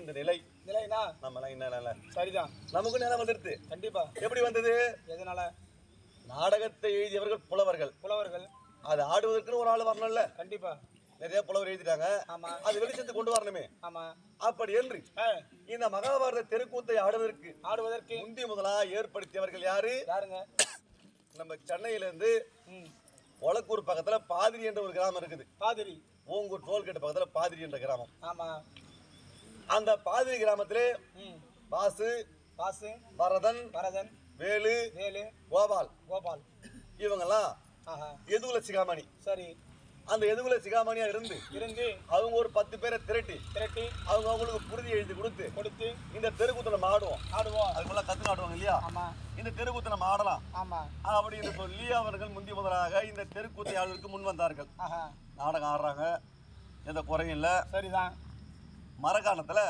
இந்த நிலை நிலைனா நம்மலாம் என்ன சரிதான். நமக்கு நிலை வந்துடுது. கண்டிப்பா. எப்படி வந்தது? எதனால? நாடகத்தை எழுதியவர்கள் புலவர்கள். புலவர்கள். அது ஆடுவதற்குன்னு ஒரு ஆள் வரணும்ல. கண்டிப்பா. நிறைய புலவர் எழுதிட்டாங்க. ஆமா. அது வெளிச்சத்துக்கு கொண்டு வரணுமே. ஆமா. அப்படி என்று இந்த மகாபாரத தெருக்கூத்தை ஆடுவதற்கு முந்தி முதலா ஏற்படுத்தியவர்கள் யாருங்க? நம்ம சென்னையில இருந்து ஒலக்கூர் பக்கத்துல பாதிரி என்ற ஒரு கிராமம் இருக்குது. பாதிரி. ஓங்கூர் டோல்கேட் பக்கத்துல பாதிரி என்ற கிராமம். ஆமா. அந்த பாதிரி கிராமத்திலே பாசு, பரதன், வேலு, கோபால் இவங்கெல்லாம் எதுகுல சிகாமணி. சரி. அந்த எதுகுல சிகாமணியா இருந்து அவங்க ஒரு 10 பேரை திரட்டி அவங்க அவங்களுக்கு புரிதி எழுதி கொடுத்து இந்த தெருக்கூத்தை நம்ம ஆடுவோம். அதுக்குள்ள கத்து ஆடுவாங்க இல்லையா? இந்த தெருக்கூத்தை நம்ம ஆடலாம் அப்படின்னு சொல்லி அவர்கள் முந்தி முதலாக இந்த தெருக்கூத்தை ஆடுவதற்கு முன் வந்தார்கள். நாடகம் ஆடுறாங்க, எந்த குறையும் இல்லை. சரிதான். மரக்காணத்துல